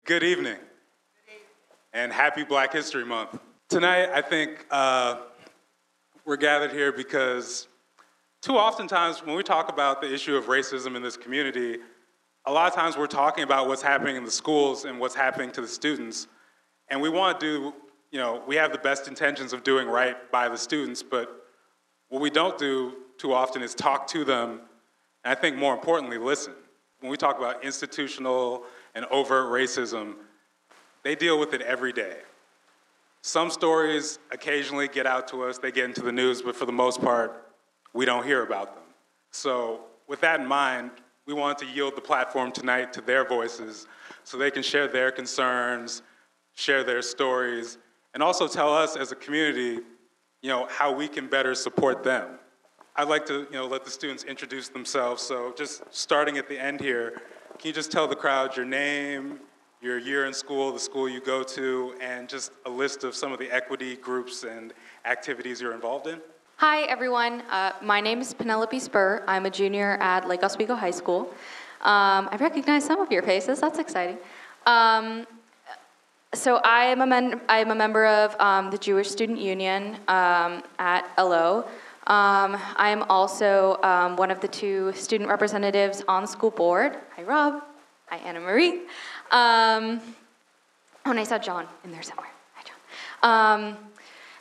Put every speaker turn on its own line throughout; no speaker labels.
Good evening, and happy Black History Month. Tonight, I think we're gathered here because too oftentimes when we talk about the issue of racism in this community, a lot of times we're talking about what's happening in the schools and what's happening to the students. And we want to do, we have the best intentions of doing right by the students, but what we don't do too often is talk to them, and I think more importantly, listen. When we talk about institutional and overt racism, they deal with it every day. Some stories occasionally get out to us, they get into the news, but for the most part, we don't hear about them. So with that in mind, we wanted to yield the platform tonight to their voices so they can share their concerns, share their stories, and also tell us as a community, how we can better support them. I'd like to, let the students introduce themselves. So just starting at the end here, can you just tell the crowd your name, your year in school, the school you go to, and just a list of some of the equity groups and activities you're involved in?
Hi, everyone. My name is Penelope Spurr. I'm a junior at Lake Oswego High School. I recognize some of your faces. That's exciting. So I am a member of the Jewish Student Union at LO. I am also one of the two student representatives on the school board. Hi, Rob. Hi, Anna Marie. And I saw John in there somewhere. Hi, John.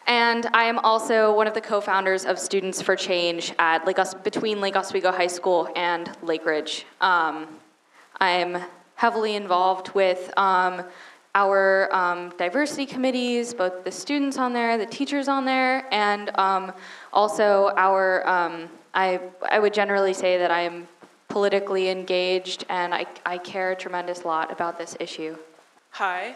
And I am also one of the co-founders of Students for Change at between Lake Oswego High School and Lakeridge. I'm heavily involved with our diversity committees, both the students on there, the teachers on there, and also our, I would generally say that I am politically engaged and I care a tremendous lot about this issue.
Hi,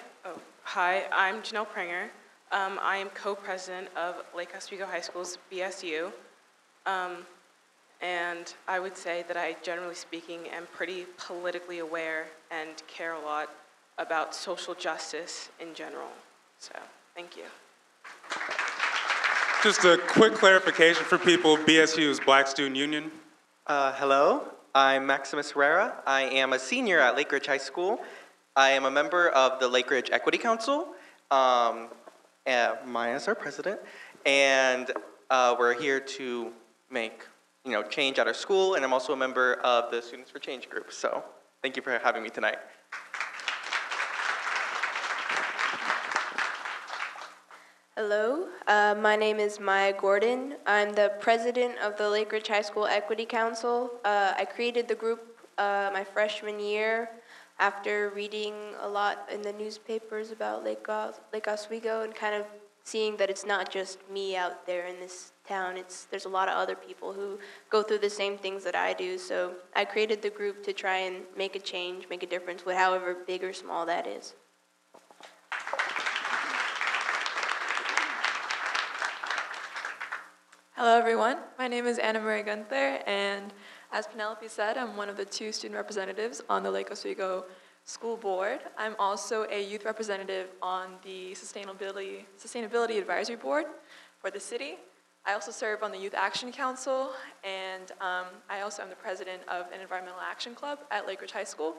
I'm Janelle Prager. I am co-president of Lake Oswego High School's BSU, and I would say that I, generally speaking, am pretty politically aware and care a lot about social justice in general. So, thank you.
Just a quick clarification for people, BSU is Black Student Union.
Hello, I'm Maximus Herrera. I am a senior at Lakeridge High School. I am a member of the Lakeridge Equity Council. Maya's our president, and we're here to make change at our school, and I'm also a member of the Students for Change group, so thank you for having me tonight.
Hello, my name is Maya Gordon. I'm the president of the Lakeridge High School Equity Council. I created the group my freshman year after reading a lot in the newspapers about Lake Oswego and kind of seeing that it's not just me out there in this town. There's a lot of other people who go through the same things that I do. So I created the group to try and make a change, make a difference, with however big or small that is.
Hello, everyone. My name is Anna Marie Gunther, and as Penelope said, I'm one of the two student representatives on the Lake Oswego School Board. I'm also a youth representative on the Sustainability Advisory Board for the city. I also serve on the Youth Action Council, and I also am the president of an environmental action club at Lakeridge High School.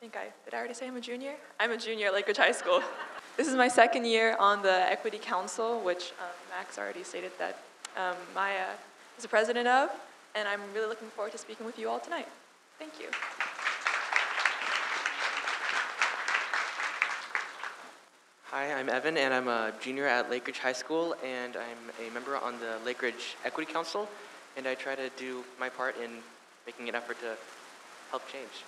Did I already say I'm a junior? I'm a junior at Lakeridge High School. This is my second year on the Equity Council, which Max already stated that Maya is the president of, and I'm really looking forward to speaking with you all tonight. Thank you.
Hi, I'm Evan, and I'm a junior at Lakeridge High School, and I'm a member on the Lakeridge Equity Council, and I try to do my part in making an effort to help change.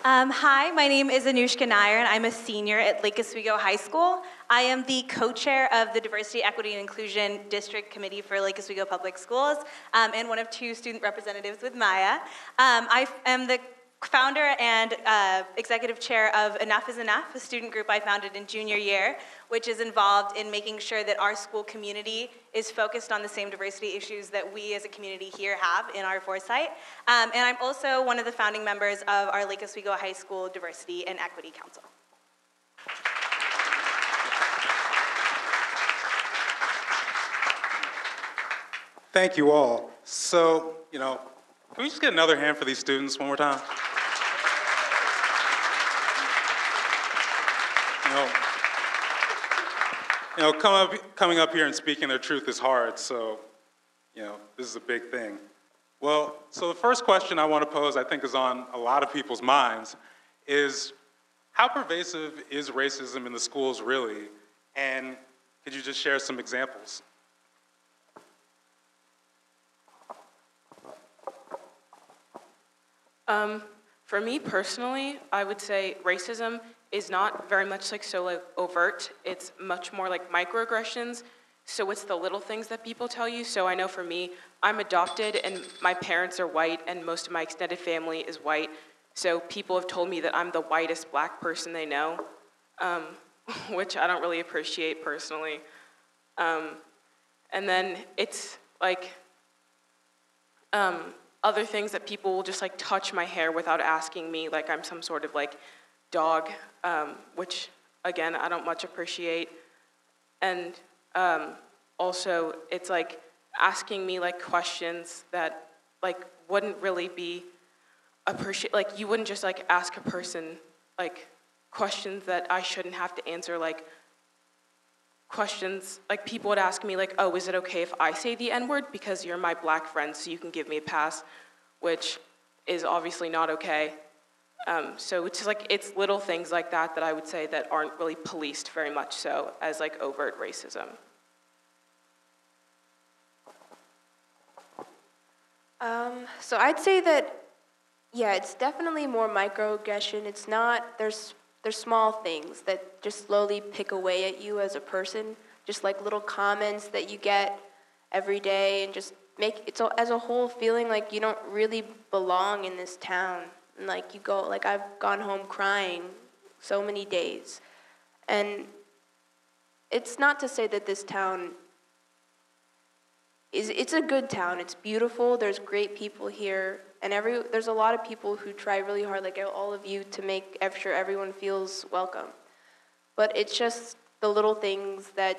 Hi, my name is Anushka Nair, and I'm a senior at Lake Oswego High School. I am the co-chair of the Diversity, Equity, and Inclusion District Committee for Lake Oswego Public Schools, and one of two student representatives with Maya. I am the founder and executive chair of Enough is Enough, a student group I founded in junior year, which is involved in making sure that our school community is focused on the same diversity issues that we as a community here have in our foresight. And I'm also one of the founding members of our Lake Oswego High School Diversity and Equity Council.
Thank you all. So, Can we just get another hand for these students one more time? Coming up here and speaking their truth is hard, so, this is a big thing. Well, so the first question I want to pose, I think is on a lot of people's minds, is how pervasive is racism in the schools really? And could you just share some examples?
For me personally, I would say racism is not very much overt. It's much more like microaggressions. So it's the little things that people tell you. So I know for me, I'm adopted and my parents are white and most of my extended family is white. So people have told me that I'm the whitest black person they know, which I don't really appreciate personally. And then it's like other things that people will just touch my hair without asking me, like I'm some sort of dog, which again, I don't much appreciate. And also it's asking me questions that wouldn't really be you wouldn't just ask a person questions that I shouldn't have to answer, questions people would ask me oh, is it okay if I say the N-word because you're my black friend so you can give me a pass, which is obviously not okay. So it's just it's little things like that that I would say that aren't really policed very much so as overt racism.
So I'd say that, yeah, it's definitely more microaggression. It's not, there's small things that just slowly pick away at you as a person, just little comments that you get every day and just make it so as a whole feeling like you don't really belong in this town. And you go, I've gone home crying so many days. And it's not to say that this town it's a good town. It's beautiful. There's great people here. And there's a lot of people who try really hard, all of you, to make sure everyone feels welcome. But it's just the little things the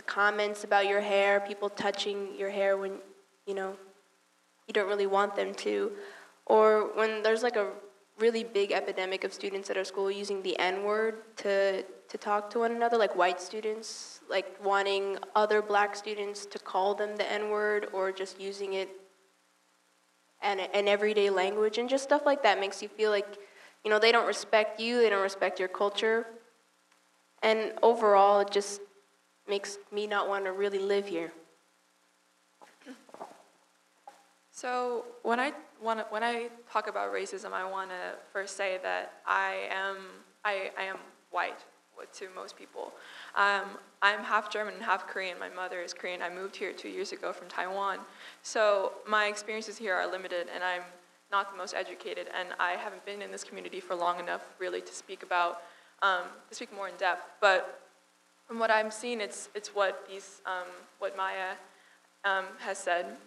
comments about your hair, people touching your hair when, you don't really want them to. Or when there's a really big epidemic of students at our school using the N-word to talk to one another, white students, wanting other black students to call them the N-word or just using it in everyday language, and just stuff like that makes you feel they don't respect you, they don't respect your culture. And overall, it just makes me not want to really live here.
So when I talk about racism, I want to first say that I am white to most people. I'm half German and half Korean. My mother is Korean. I moved here 2 years ago from Taiwan. So my experiences here are limited, and I'm not the most educated, and I haven't been in this community for long enough really to speak more in depth. But from what I'm seeing, it's what what Maya has said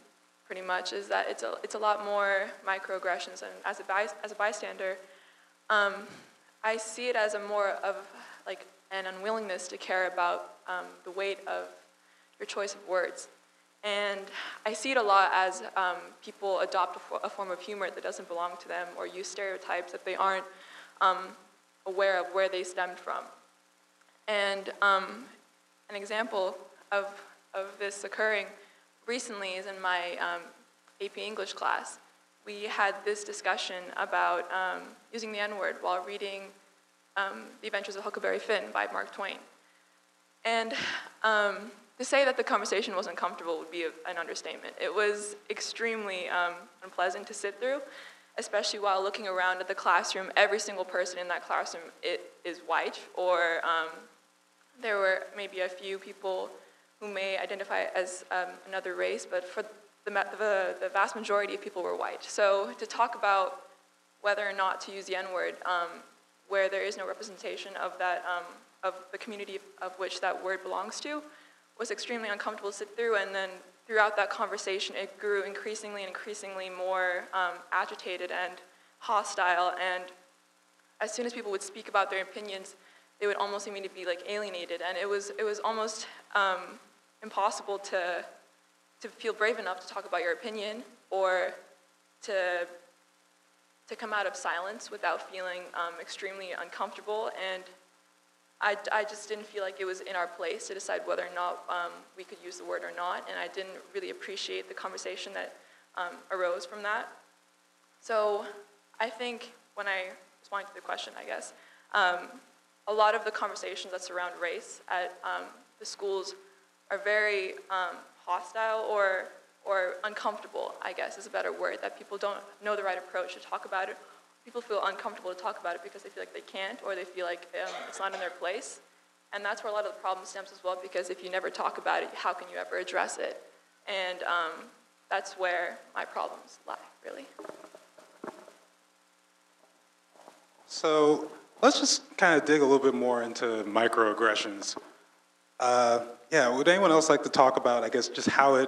pretty much, is that it's a lot more microaggressions, and as a bystander, I see it as a more of an unwillingness to care about the weight of your choice of words. And I see it a lot as people adopt a form of humor that doesn't belong to them, or use stereotypes that they aren't aware of where they stemmed from. And an example of this occurring recently is in my AP English class. We had this discussion about using the N-word while reading The Adventures of Huckleberry Finn by Mark Twain. And to say that the conversation wasn't comfortable would be an understatement. It was extremely unpleasant to sit through, especially while looking around at the classroom. Every single person in that classroom is white, or there were maybe a few people who may identify as another race, but for the vast majority of people were white. So to talk about whether or not to use the N-word, where there is no representation of that of the community of which that word belongs to, was extremely uncomfortable to sit through. And then throughout that conversation, it grew increasingly and increasingly more agitated and hostile. And as soon as people would speak about their opinions, they would almost immediately be alienated. And it was almost impossible to feel brave enough to talk about your opinion, or to come out of silence without feeling extremely uncomfortable, and I just didn't feel like it was in our place to decide whether or not we could use the word or not, and I didn't really appreciate the conversation that arose from that. So I think when I responded to the question, I guess, a lot of the conversations that surround race at the schools are very hostile or uncomfortable, I guess is a better word, that people don't know the right approach to talk about it. People feel uncomfortable to talk about it because they feel like they can't, or they feel like it's not in their place. And that's where a lot of the problem stems as well, because if you never talk about it, how can you ever address it? And that's where my problems lie, really.
So let's just kind of dig a little bit more into microaggressions. Yeah, would anyone else like to talk about, I guess, just how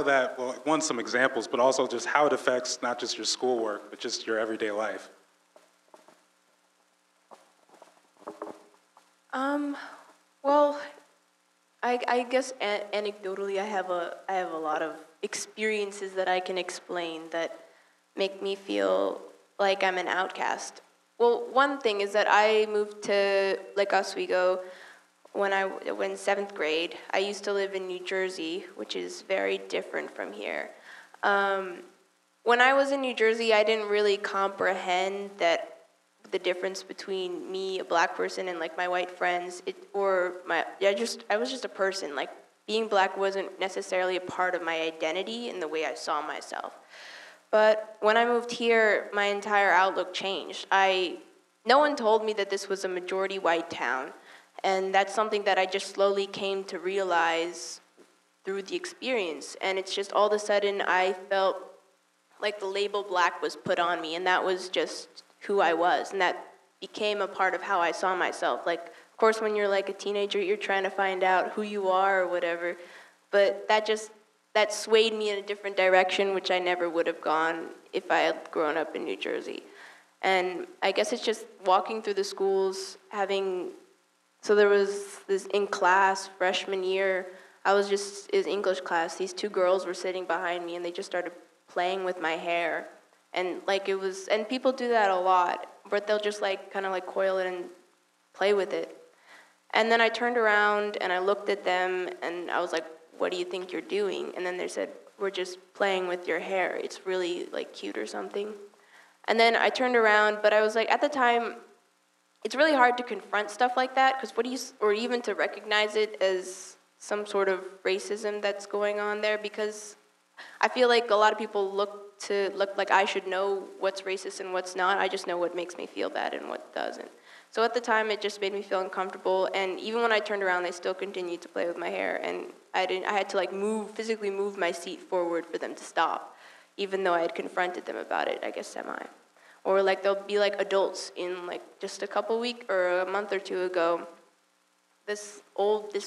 that, well, one, some examples, but also just how it affects not just your schoolwork, but just your everyday life?
Well, I guess anecdotally, I have a lot of experiences that I can explain that make me feel like I'm an outcast. Well, one thing is that I moved to Lake Oswego when I went in 7th grade. I used to live in New Jersey, which is very different from here. When I was in New Jersey, I didn't really comprehend that the difference between me, a black person, and like my white friends, I was just a person. Like, being black wasn't necessarily a part of my identity in the way I saw myself. But when I moved here, my entire outlook changed. No one told me that this was a majority white town, and that's something that I just slowly came to realize through the experience. And it's just all of a sudden I felt like the label black was put on me, and that was just who I was, and that became a part of how I saw myself. Like, of course, when you're like a teenager, you're trying to find out who you are or whatever, but that swayed me in a different direction, which I never would have gone if I had grown up in New Jersey. And I guess it's just walking through the schools, so there was this in class, freshman year, it was English class, these 2 girls were sitting behind me, and they just started playing with my hair. And and people do that a lot, but they'll just kind of coil it and play with it. And then I turned around and I looked at them and I was like, "What do you think you're doing?" And then they said, "We're just playing with your hair. It's really cute or something." And then I turned around, but I was like, at the time, it's really hard to confront stuff like that, or even to recognize it as some sort of racism that's going on there, because I feel like a lot of people look like I should know what's racist and what's not. I just know what makes me feel bad and what doesn't. So at the time, it just made me feel uncomfortable. And even when I turned around, they still continued to play with my hair. And I had to physically move my seat forward for them to stop, even though I had confronted them about it, I guess semi. Or there'll be adults in just a couple weeks or a month or 2 ago. This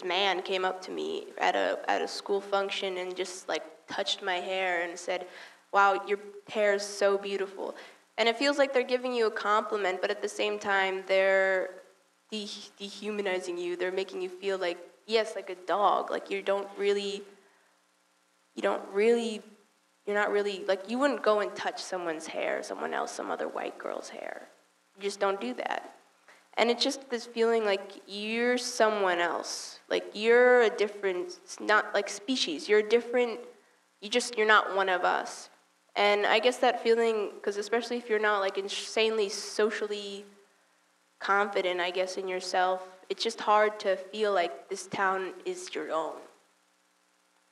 man came up to me at a school function and just touched my hair and said, "Wow, your hair is so beautiful." And it feels like they're giving you a compliment, but at the same time, they're dehumanizing you. They're making you feel like a dog. You're not really, you wouldn't go and touch someone's hair, some other white girl's hair. You just don't do that. And it's just this feeling like you're someone else. You're a different, not species. You're different. You're not one of us. And I guess that feeling, because especially if you're not insanely socially confident, I guess, in yourself, it's just hard to feel like this town is your own.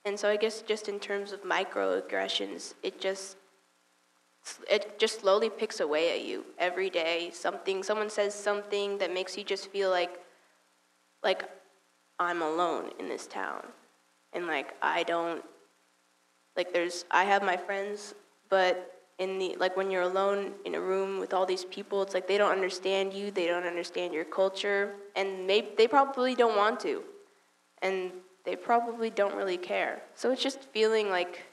And so I guess just in terms of microaggressions, it just slowly picks away at you every day. Someone says something that makes you just feel like I'm alone in this town. And I have my friends, but when you're alone in a room with all these people, it's they don't understand you, they don't understand your culture, and they probably don't want to, and they probably don't really care. So it's just feeling like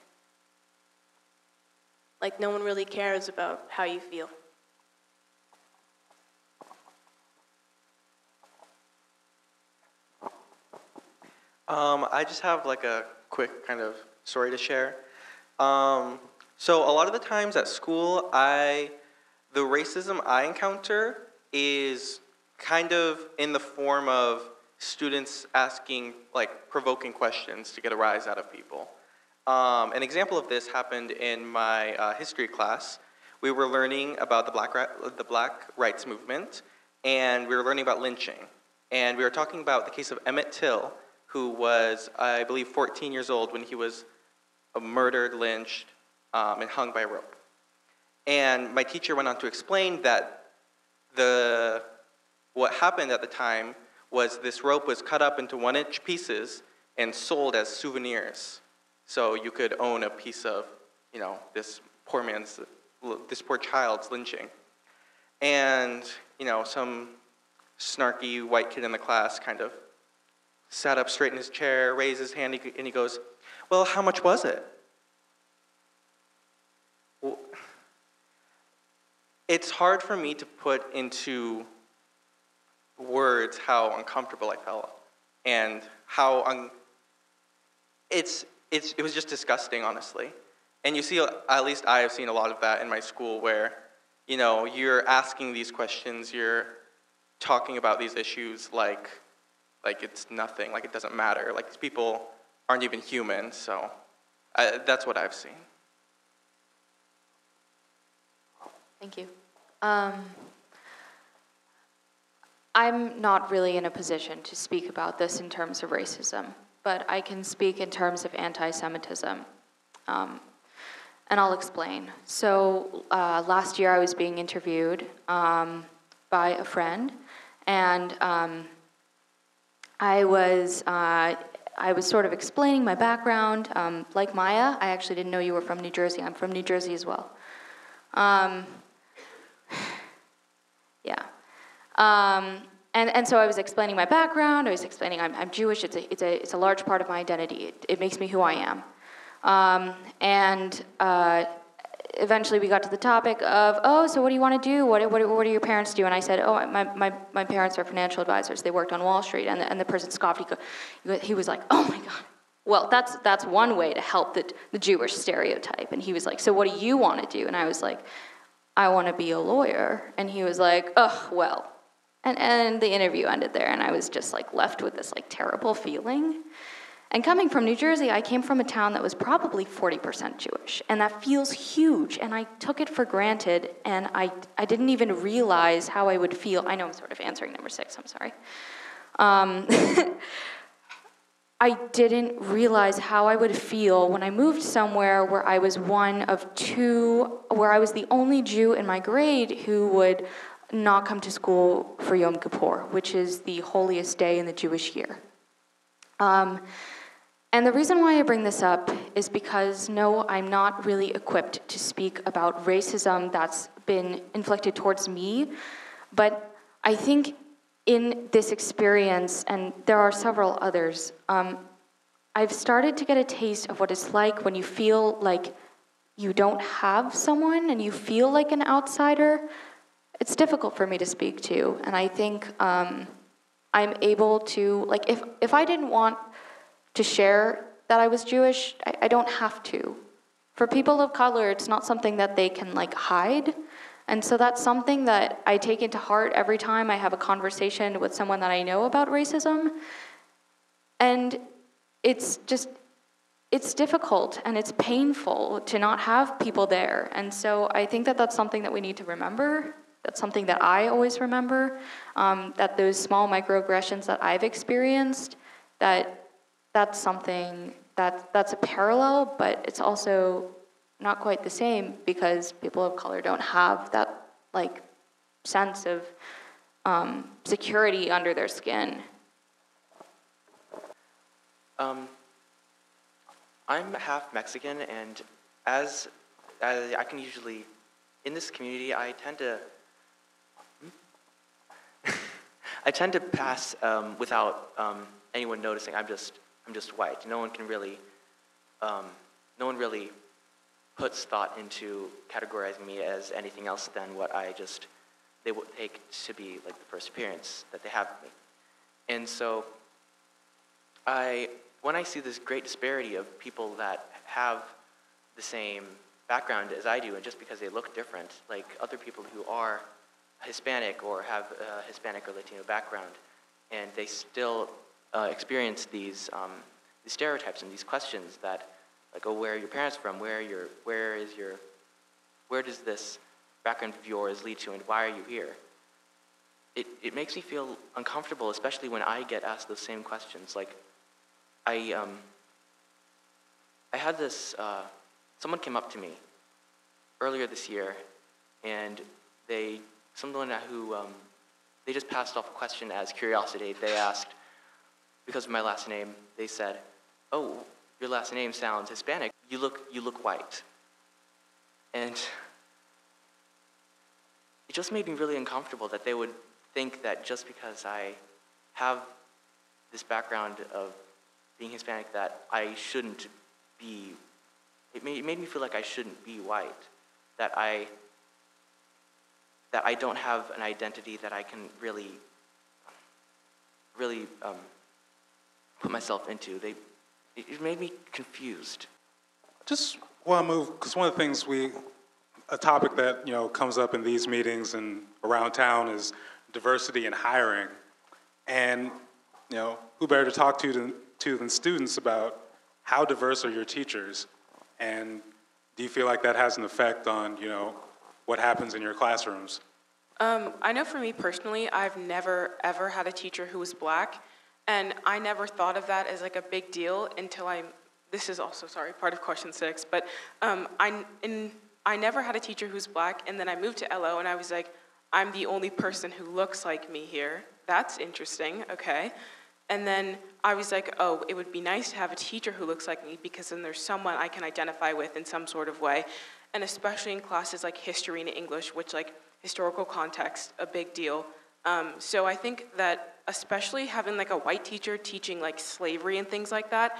no one really cares about how you feel.
I just have a quick kind of story to share. So a lot of the times at school, the racism I encounter is kind of in the form of students asking, like, provoking questions to get a rise out of people. An example of this happened in my history class. We were learning about the Black Rights Movement, and we were learning about lynching. And we were talking about the case of Emmett Till, who was, I believe, 14 years old when he was murdered, lynched, and hung by a rope. And my teacher went on to explain that what happened at the time was this rope was cut up into 1-inch pieces and sold as souvenirs. So you could own a piece of, this poor child's lynching. And, some snarky white kid in the class kind of sat up straight in his chair, raised his hand, and he goes, "Well, how much was it?" Well, it's hard for me to put into words how uncomfortable I felt and how it was just disgusting, honestly. And you see, at least I have seen a lot of that in my school where, you're asking these questions, you're talking about these issues like it's nothing, like it doesn't matter, like these people aren't even human, so that's what I've seen.
Thank you. I'm not really in a position to speak about this in terms of racism, but I can speak in terms of anti-Semitism, and I'll explain. So last year I was being interviewed by a friend, and I was sort of explaining my background. Like Maya, I actually didn't know you were from New Jersey. I'm from New Jersey as well. Yeah. And so I was explaining my background. I was explaining I'm Jewish. It's a large part of my identity. It makes me who I am. Eventually we got to the topic of, oh, so what do you want to do? What do your parents do? And I said, oh, my parents are financial advisors. They worked on Wall Street. And the person scoffed. He was like, oh my God. Well, that's one way to help the Jewish stereotype. And he was like, so what do you want to do? And I was like, I want to be a lawyer. And he was like, oh, well. And the interview ended there, and I was just like left with this like terrible feeling. And coming from New Jersey, I came from a town that was probably 40% Jewish, and that feels huge, and I took it for granted, and I didn't even realize how I would feel. I know I'm sort of answering number 6, I'm sorry. I didn't realize how I would feel when I moved somewhere where I was one of 2, where I was the only Jew in my grade who would not come to school for Yom Kippur, which is the holiest day in the Jewish year. And the reason why I bring this up is because, no, I'm not really equipped to speak about racism that's been inflicted towards me, but I think in this experience, and there are several others, I've started to get a taste of what it's like when you feel like you don't have someone and you feel like an outsider. It's difficult for me to speak to, and I think I'm able to, like, if I didn't want to share that I was Jewish, I don't have to. For people of color, it's not something that they can, like, hide, and so that's something that I take into heart every time I have a conversation with someone that I know about racism, and it's difficult and it's painful to not have people there, and so I think that that's something that we need to remember. That's something that I always remember, that those small microaggressions that I've experienced, that's something that's a parallel, but it's also not quite the same because people of color don't have that like sense of security under their skin.
I'm half Mexican, and as I can usually, in this community, I tend to pass without anyone noticing. I'm just white. No one really puts thought into categorizing me as anything else than what they would take to be like the first appearance that they have of me. And so when I see this great disparity of people that have the same background as I do, and just because they look different, like other people who are Hispanic or have a Hispanic or Latino background, and they still experience these stereotypes and these questions that, like, oh, where are your parents from? Where does this background of yours lead to, and why are you here? It makes me feel uncomfortable, especially when I get asked those same questions. Like, I had this, someone came up to me earlier this year, and someone who, they just passed off a question as curiosity. They asked, because of my last name, they said, oh, your last name sounds Hispanic. You look white. And it just made me really uncomfortable that they would think that just because I have this background of being Hispanic that I shouldn't be, it made me feel like I shouldn't be white, that I don't have an identity that I can really put myself into. It made me confused.
Just want to move, because one of the things a topic that comes up in these meetings and around town is diversity in hiring. And who better to talk to than students about how diverse are your teachers? And do you feel like that has an effect on what happens in your classrooms?
I know for me personally, I've never ever had a teacher who was black, and I never thought of that as like a big deal until this is also, part of question 6, but I never had a teacher who's black, and then I moved to LO, and I was like, I'm the only person who looks like me here. That's interesting, okay. And then I was like, oh, it would be nice to have a teacher who looks like me, because then there's someone I can identify with in some sort of way, and especially in classes like history and English, which like historical context, a big deal. So I think that especially having like a white teacher teaching like slavery and things like that,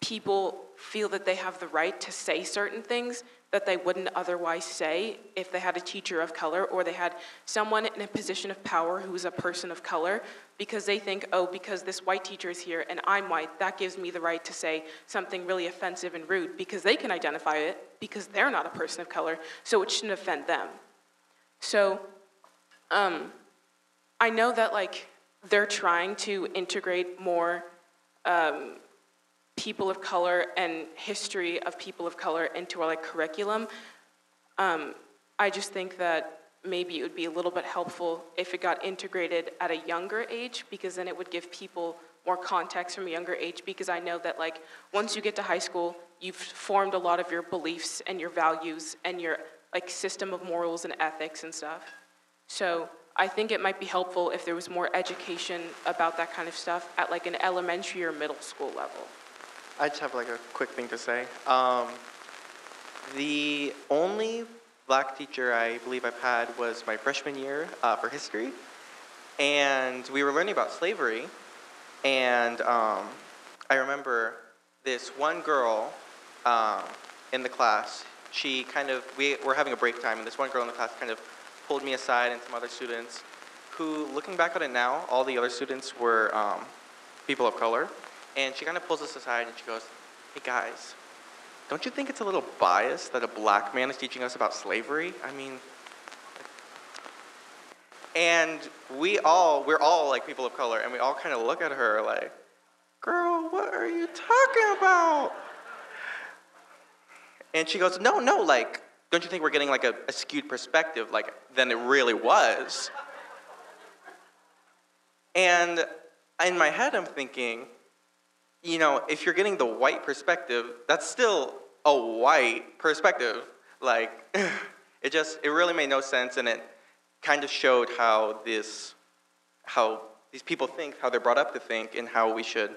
people feel that they have the right to say certain things that they wouldn't otherwise say if they had a teacher of color or they had someone in a position of power who is a person of color, because they think, oh, because this white teacher is here and I'm white, that gives me the right to say something really offensive and rude, because they can identify it because they're not a person of color, so it shouldn't offend them. So I know that like they're trying to integrate more people of color and history of people of color into our like curriculum. I just think that maybe it would be a little bit helpful if it got integrated at a younger age, because then it would give people more context from a younger age, because I know that like once you get to high school, you've formed a lot of your beliefs and your values and your like system of morals and ethics and stuff. So I think it might be helpful if there was more education about that kind of stuff at like an elementary or middle school level.
I just have like a quick thing to say. The only black teacher I believe I've had was my freshman year for history. And we were learning about slavery. And I remember this one girl in the class, we were having a break time, and this one girl in the class kind of pulled me aside and some other students who, looking back on it now, all the other students were people of color. And she kind of pulls us aside and she goes, hey guys, don't you think it's a little biased that a black man is teaching us about slavery? I mean, and we're all like people of color, and we all kind of look at her like, girl, what are you talking about? And she goes, no, like, don't you think we're getting like a skewed perspective like than it really was? And in my head, I'm thinking, if you're getting the white perspective, that's still a white perspective. Like, it really made no sense, and it kind of showed how these people think, how they're brought up to think, and how we should,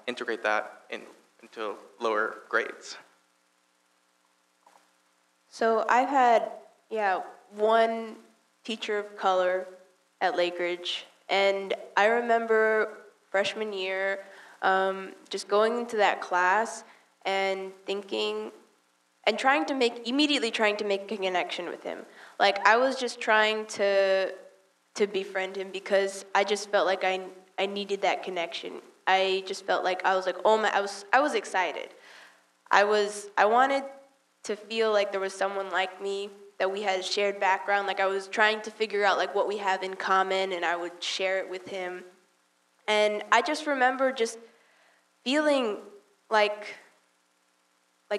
integrate that into lower grades.
So I've had, one teacher of color at Lakeridge, and I remember freshman year, just going into that class and thinking, and immediately trying to make a connection with him. Like, I was just trying to befriend him because I just felt like I needed that connection. I just felt like I was like, oh my, I was excited. I wanted to feel like there was someone like me, that we had a shared background. Like I was trying to figure out like what we have in common, and I would share it with him. And I just remember just feeling like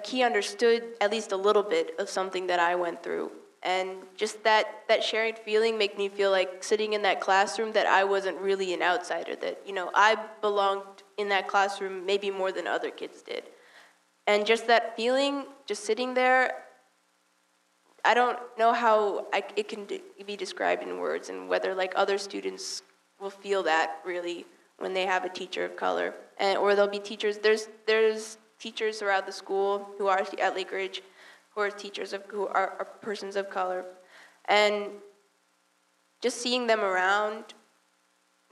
he understood at least a little bit of something that I went through. And just that shared feeling made me feel like sitting in that classroom that I wasn't really an outsider, that, you know, I belonged in that classroom maybe more than other kids did. And just that feeling, just sitting there, I don't know how it can be described in words, and whether like other students will feel that really when they have a teacher of color. Or there'll be teachers, there's teachers throughout the school who are at Lakeridge who are persons of color. And just seeing them around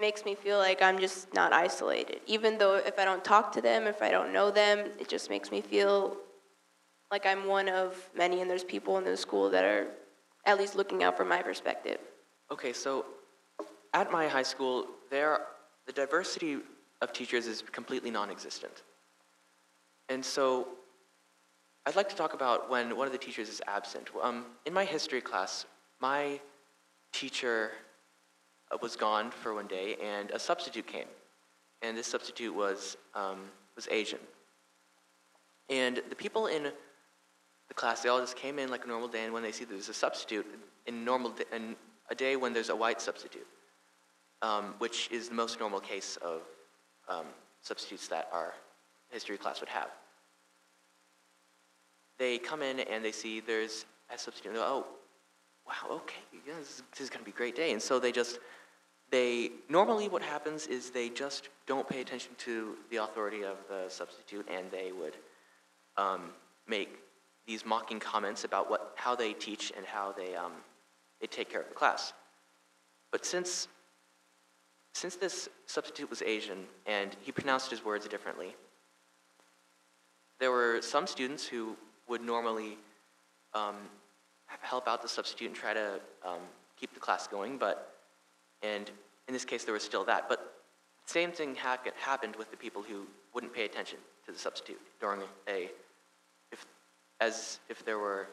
makes me feel like I'm just not isolated. Even though if I don't talk to them, if I don't know them, it just makes me feel like I'm one of many, and there's people in the school that are at least looking out for my perspective.
Okay, so at my high school, the diversity of teachers is completely non-existent. And so I'd like to talk about when one of the teachers is absent. In my history class, my teacher was gone for one day, and a substitute came. And this substitute was Asian. And the people in the class, they all just came in like a normal day, and when they see there's a substitute, in a day when there's a white substitute, which is the most normal case of substitutes that our history class would have. They come in and they see there's a substitute, and they go, oh, wow, okay, yeah, this is going to be a great day. And so normally what happens is they just don't pay attention to the authority of the substitute, and they would make these mocking comments about how they teach and how they take care of the class. But since this substitute was Asian and he pronounced his words differently, there were some students who would normally help out the substitute and try to keep the class going, and in this case there was still that. But the same thing happened with the people who wouldn't pay attention to the substitute during if there were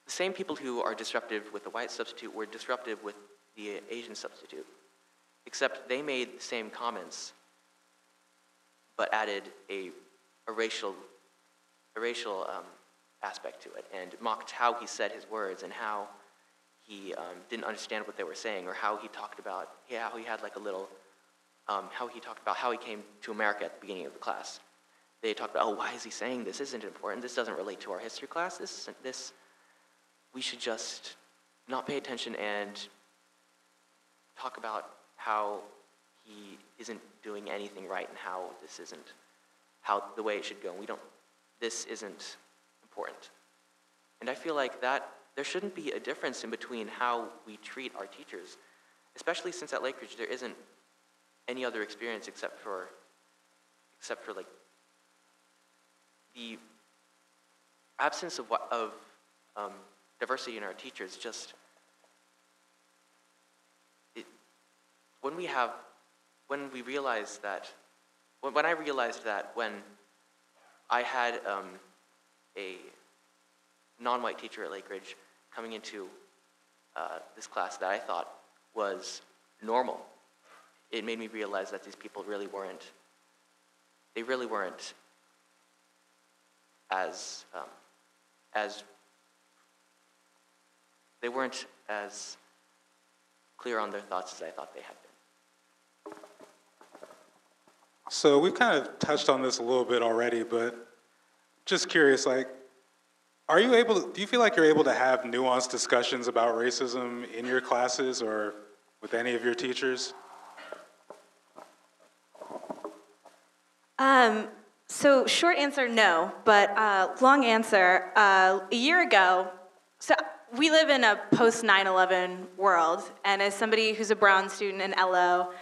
the same people who are disruptive with the white substitute were disruptive with the Asian substitute, except they made the same comments, but added a racial aspect to it, and mocked how he said his words and how he didn't understand what they were saying, or how he talked about how he had like a little how he talked about how he came to America at the beginning of the class. They talked about, oh, why is he saying this? Isn't it important? This doesn't relate to our history class. We should just not pay attention and talk about how he isn't doing anything right and how this isn't the way it should go. This isn't important. And I feel like that there shouldn't be a difference in between how we treat our teachers, especially since at Lakeridge there isn't any other experience except for like the absence of diversity in our teachers. Just when I realized that when I had a non-white teacher at Lakeridge coming into this class that I thought was normal, it made me realize that these people really weren't as clear on their thoughts as I thought they had been.
So we've kind of touched on this a little bit already, but just curious, like, do you feel like you're able to have nuanced discussions about racism in your classes or with any of your teachers?
So short answer, no, but long answer, a year ago, so we live in a post 9/11 world, and as somebody who's a Brown student in LO,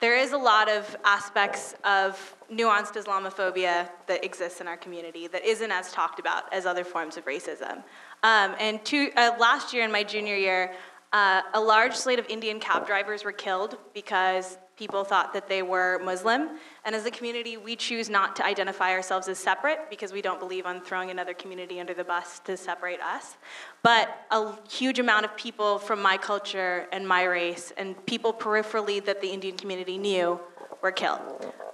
there is a lot of aspects of nuanced Islamophobia that exists in our community that isn't as talked about as other forms of racism. Last year in my junior year, a large slate of Indian cab drivers were killed because people thought that they were Muslim. And as a community, we choose not to identify ourselves as separate because we don't believe on throwing another community under the bus to separate us. But a huge amount of people from my culture and my race and people peripherally that the Indian community knew were killed.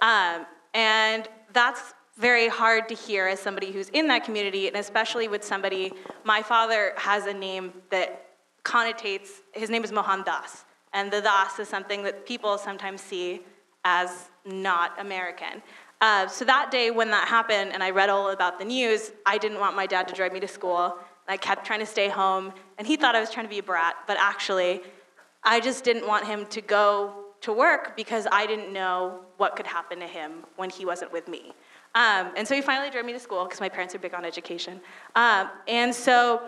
And that's very hard to hear as somebody who's in that community, and especially with somebody, my father has a name that connotates, his name is Mohan Das. And the Das is something that people sometimes see as not American. So that day when that happened and I read all about the news, I didn't want my dad to drive me to school. And I kept trying to stay home. And he thought I was trying to be a brat, but actually, I just didn't want him to go to work because I didn't know what could happen to him when he wasn't with me. And so he finally drove me to school because my parents are big on education. And so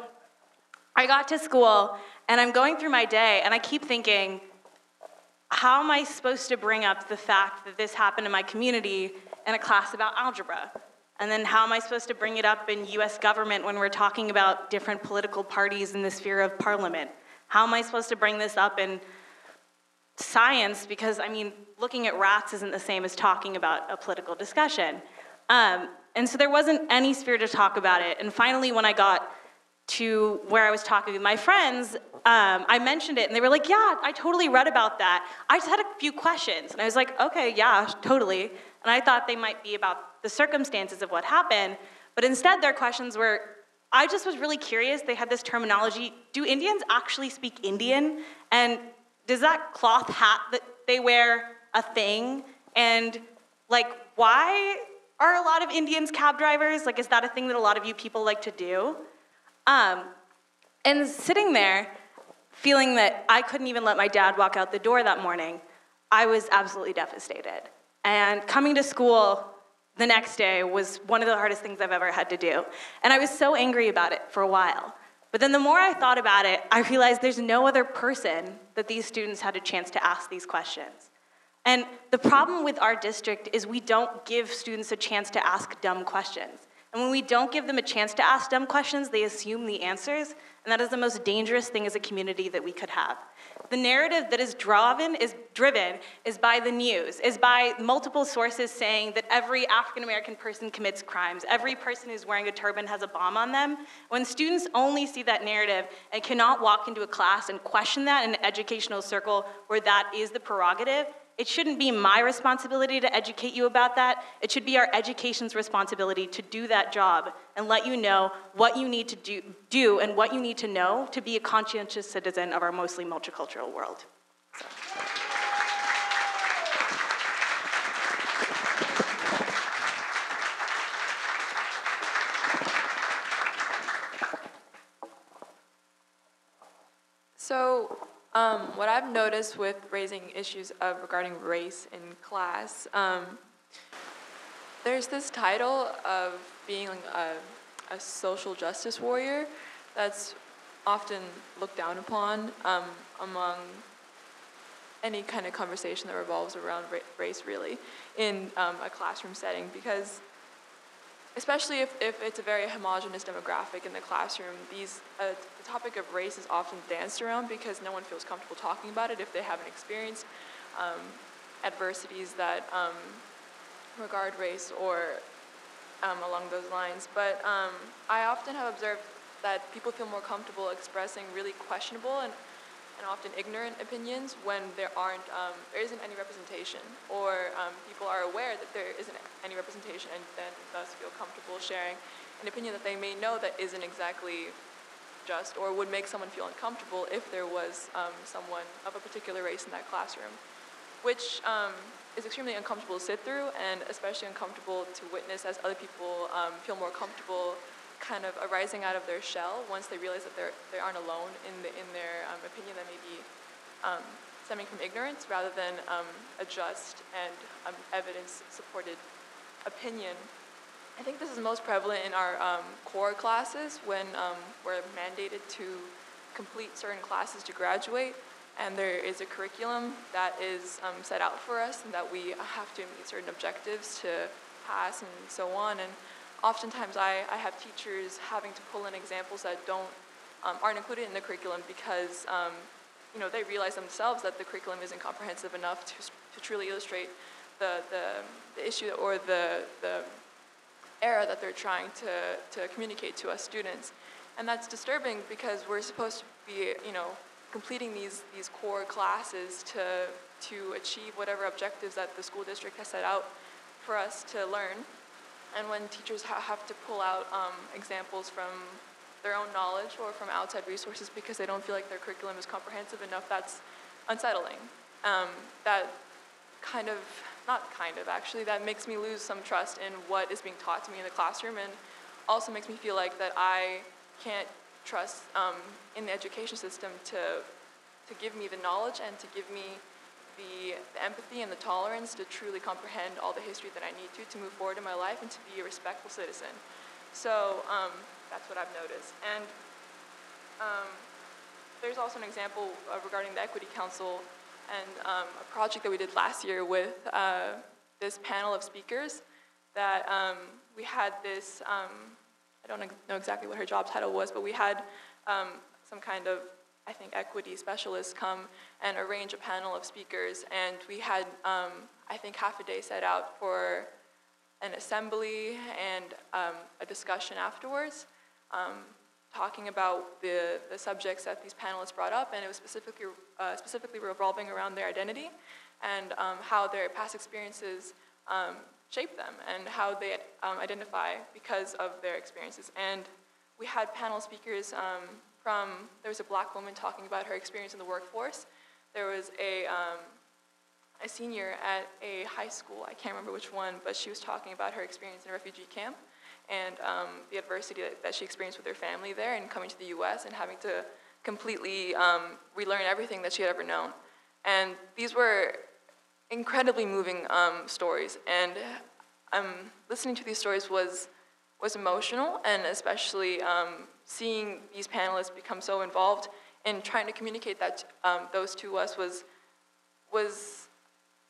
I got to school, and I'm going through my day, and I keep thinking, how am I supposed to bring up the fact that this happened in my community in a class about algebra? And then how am I supposed to bring it up in US government when we're talking about different political parties in the sphere of parliament? How am I supposed to bring this up in science? Because, I mean, looking at rats isn't the same as talking about a political discussion. And so there wasn't any sphere to talk about it. And finally, when I got to where I was talking with my friends, I mentioned it, and they were like, yeah, I totally read about that. I just had a few questions. And I was like, okay, yeah, totally. And I thought they might be about the circumstances of what happened. But instead, their questions were, I just was really curious. They had this terminology. Do Indians actually speak Indian? And does that cloth hat that they wear a thing? And, like, why are a lot of Indians cab drivers? Like, is that a thing that a lot of you people like to do? And sitting there, feeling that I couldn't even let my dad walk out the door that morning, I was absolutely devastated. And coming to school the next day was one of the hardest things I've ever had to do. And I was so angry about it for a while. But then the more I thought about it, I realized there's no other person that these students had a chance to ask these questions. And the problem with our district is we don't give students a chance to ask dumb questions. And when we don't give them a chance to ask dumb questions, they assume the answers, and that is the most dangerous thing as a community that we could have. The narrative that is driven is by the news, is by multiple sources saying that every African-American person commits crimes, every person who's wearing a turban has a bomb on them. When students only see that narrative and cannot walk into a class and question that in an educational circle where that is the prerogative, it shouldn't be my responsibility to educate you about that. It should be our education's responsibility to do that job and let you know what you need to do and what you need to know to be a conscientious citizen of our mostly multicultural world.
So what I've noticed with raising issues regarding race in class, there's this title of being a social justice warrior that's often looked down upon among any kind of conversation that revolves around race, really, in a classroom setting, because especially if it's a very homogenous demographic in the classroom, the topic of race is often danced around because no one feels comfortable talking about it if they haven't experienced adversities that regard race or along those lines. But I often have observed that people feel more comfortable expressing really questionable and often ignorant opinions when there isn't any representation, or people are aware that there isn't any representation and then thus feel comfortable sharing an opinion that they may know that isn't exactly just or would make someone feel uncomfortable if there was someone of a particular race in that classroom, which is extremely uncomfortable to sit through and especially uncomfortable to witness as other people feel more comfortable kind of arising out of their shell once they realize that they aren't alone in their opinion that may be stemming from ignorance rather than a just and evidence-supported opinion. I think this is most prevalent in our core classes when we're mandated to complete certain classes to graduate, and there is a curriculum that is set out for us and that we have to meet certain objectives to pass and so on. And oftentimes I have teachers having to pull in examples that aren't included in the curriculum because they realize themselves that the curriculum isn't comprehensive enough to truly illustrate the issue or the era that they're trying to communicate to us students. And that's disturbing because we're supposed to be, completing these core classes to achieve whatever objectives that the school district has set out for us to learn. And when teachers have to pull out examples from their own knowledge or from outside resources because they don't feel like their curriculum is comprehensive enough, that's unsettling. That that makes me lose some trust in what is being taught to me in the classroom, and also makes me feel like that I can't trust in the education system to give me the knowledge and to give me the empathy and the tolerance to truly comprehend all the history that I need to move forward in my life and to be a respectful citizen. So that's what I've noticed. And there's also an example regarding the Equity Council and a project that we did last year with this panel of speakers that we had this, I don't know exactly what her job title was, but we had some kind of, I think, equity specialist come and arrange a panel of speakers, and we had, I think, half a day set out for an assembly and a discussion afterwards, talking about the subjects that these panelists brought up, and it was specifically revolving around their identity and how their past experiences shape them and how they identify because of their experiences. And we had panel speakers there was a black woman talking about her experience in the workforce. There was a senior at a high school, I can't remember which one, but she was talking about her experience in a refugee camp and the adversity that she experienced with her family there and coming to the US and having to completely relearn everything that she had ever known. And these were incredibly moving stories, and listening to these stories was emotional, and especially seeing these panelists become so involved in trying to communicate that those to us was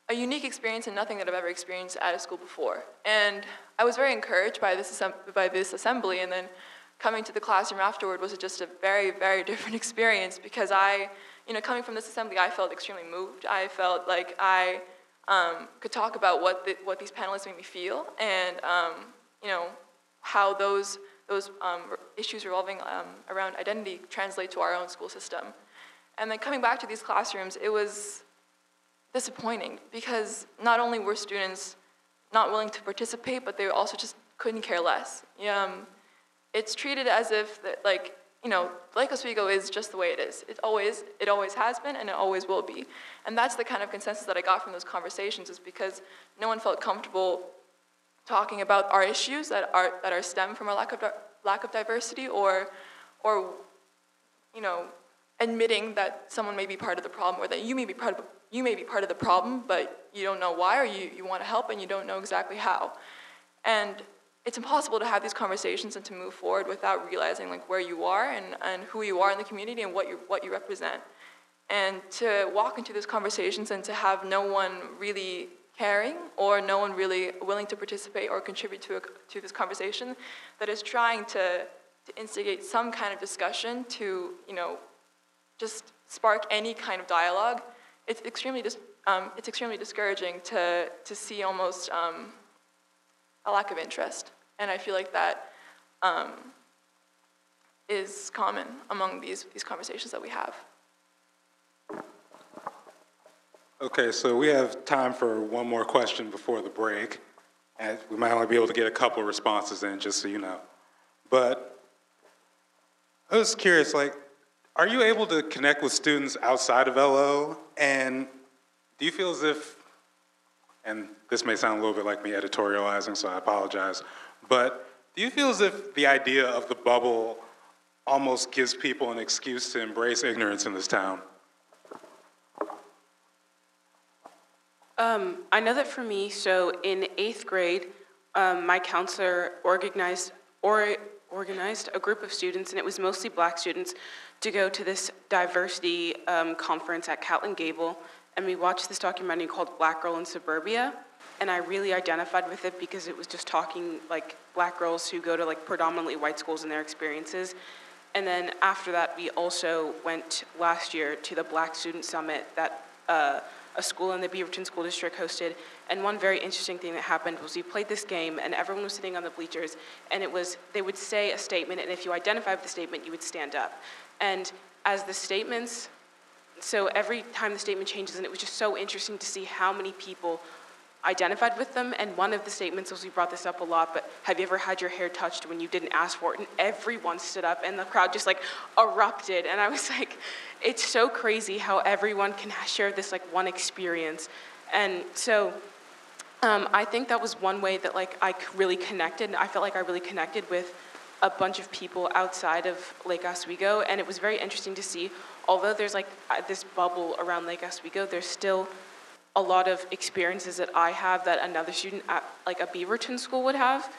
a unique experience and nothing that I've ever experienced at a school before. And I was very encouraged by this assembly, and then coming to the classroom afterward was just a very, very different experience because coming from this assembly, I felt extremely moved. I felt like I could talk about what these panelists made me feel, and how those issues revolving around identity translate to our own school system. And then coming back to these classrooms, it was disappointing because not only were students not willing to participate, but they also just couldn't care less. It's treated as if Lake Oswego is just the way it is. It always has been, and it always will be. And that's the kind of consensus that I got from those conversations, is because no one felt comfortable talking about our issues that are stem from our lack of diversity, or admitting that someone may be part of the problem, or that you may be part of the problem, but you don't know why, or you want to help and you don't know exactly how. And it's impossible to have these conversations and to move forward without realizing where you are and who you are in the community and what you represent. And to walk into these conversations and to have no one really caring or no one really willing to participate or contribute to this conversation that is trying to instigate some kind of discussion to just spark any kind of dialogue, it's extremely discouraging to see almost a lack of interest. And I feel like that is common among these conversations that we have.
Okay, so we have time for one more question before the break. And we might only be able to get a couple responses in, just so you know. But I was curious, are you able to connect with students outside of LO? And do you feel as if, and this may sound a little bit like me editorializing, so I apologize, but do you feel as if the idea of the bubble almost gives people an excuse to embrace ignorance in this town?
I know that for me, so in 8th grade, my counselor organized a group of students, and it was mostly black students, to go to this diversity conference at Catlin Gable, and we watched this documentary called Black Girl in Suburbia, and I really identified with it because it was just talking black girls who go to predominantly white schools and their experiences, And then after that, we also went last year to the Black Student Summit that a school in the Beaverton School District hosted. And one very interesting thing that happened was we played this game, and everyone was sitting on the bleachers, and they would say a statement, and if you identified with the statement, you would stand up. And as the statements, so every time the statement changes, and it was just so interesting to see how many people identified with them. And one of the statements was, we brought this up a lot, but have you ever had your hair touched when you didn't ask for it? And everyone stood up, and the crowd just like erupted. And I was like, it's so crazy how everyone can share this like one experience. And so I think that was one way that like I really connected, and I felt like I really connected with a bunch of people outside of Lake Oswego. And it was very interesting to see, although there's like this bubble around Lake Oswego, there's still a lot of experiences that I have that another student at like a Beaverton school would have.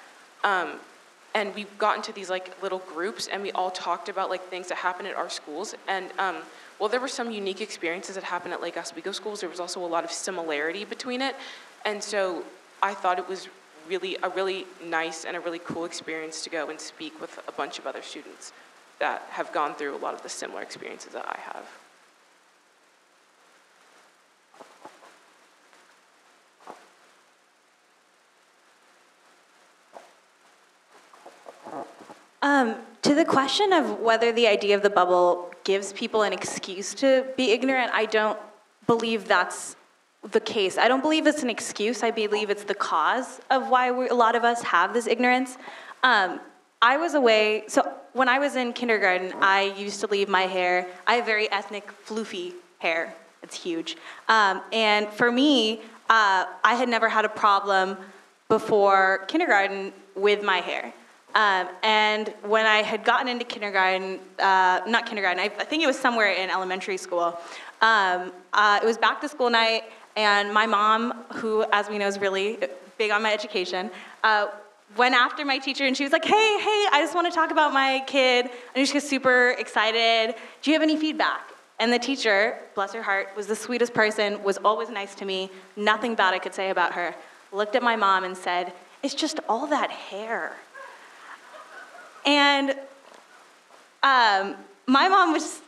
And we got into these like little groups, and we all talked about like things that happen at our schools. And while there were some unique experiences that happened at Lake Oswego schools, there was also a lot of similarity between it. And so I thought it was really a really nice and a really cool experience to go and speak with a bunch of other students that have gone through a lot of the similar experiences that I have.
To the question of whether the idea of the bubble gives people an excuse to be ignorant, I don't believe that's the case. I don't believe it's an excuse. I believe it's the cause of why a lot of us have this ignorance. I was away, so when I was in kindergarten, I used to leave my hair, I have very ethnic, floofy hair. It's huge. And for me, I had never had a problem before kindergarten with my hair. And when I had gotten into kindergarten, not kindergarten, I think it was somewhere in elementary school, it was back to school night, and my mom, who, as we know, is really big on my education, went after my teacher, and she was like, hey, I just want to talk about my kid. Anushka's super excited. Do you have any feedback? And the teacher, bless her heart, was the sweetest person, was always nice to me, nothing bad I could say about her, looked at my mom and said, it's just all that hair. And my mom was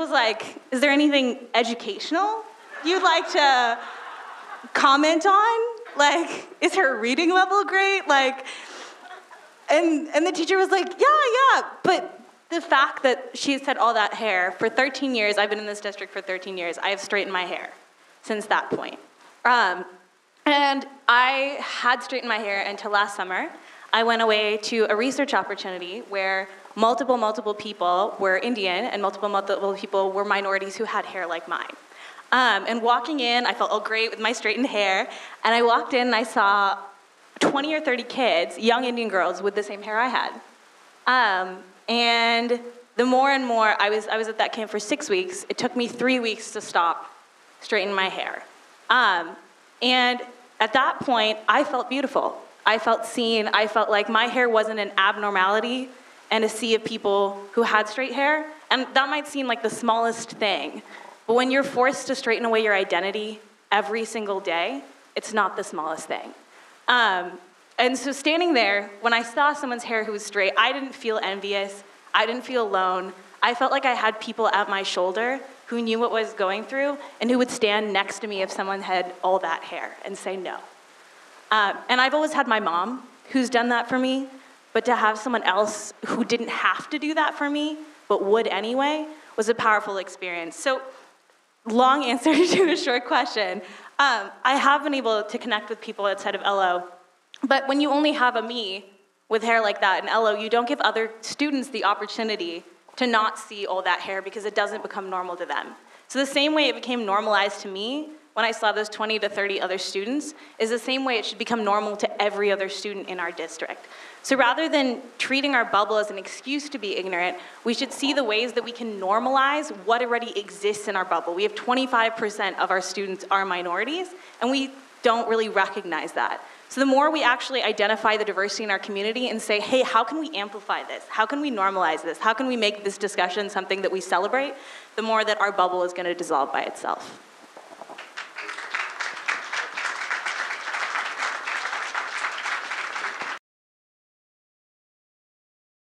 like, is there anything educational you'd like to comment on? Like, is her reading level great? Like, and the teacher was like, yeah, but the fact that she had said all that hair, for 13 years, I've been in this district for 13 years, I have straightened my hair since that point. And I had straightened my hair until last summer. I went away to a research opportunity where multiple people were Indian and multiple people were minorities who had hair like mine. And walking in, I felt all great with my straightened hair, and I walked in and I saw 20 or 30 kids, young Indian girls, with the same hair I had. And the more and more, I was at that camp for 6 weeks. It took me 3 weeks to stop straightening my hair. And at that point, I felt beautiful. I felt seen. I felt like my hair wasn't an abnormality and a sea of people who had straight hair. And that might seem like the smallest thing, but when you're forced to straighten away your identity every single day, it's not the smallest thing. And so standing there, when I saw someone's hair who was straight, I didn't feel envious. I didn't feel alone. I felt like I had people at my shoulder who knew what I was going through and who would stand next to me if someone had all that hair and say no. And I've always had my mom who's done that for me, but to have someone else who didn't have to do that for me, but would anyway, was a powerful experience. So, long answer to a short question. I have been able to connect with people outside of LO, but when you only have a me with hair like that in LO, you don't give other students the opportunity to not see all that hair because it doesn't become normal to them. So the same way it became normalized to me when I saw those 20 to 30 other students is the same way it should become normal to every other student in our district. So rather than treating our bubble as an excuse to be ignorant, we should see the ways that we can normalize what already exists in our bubble. We have 25% of our students are minorities, and we don't really recognize that. So the more we actually identify the diversity in our community and say, hey, how can we amplify this? How can we normalize this? How can we make this discussion something that we celebrate? The more that our bubble is going to dissolve by itself.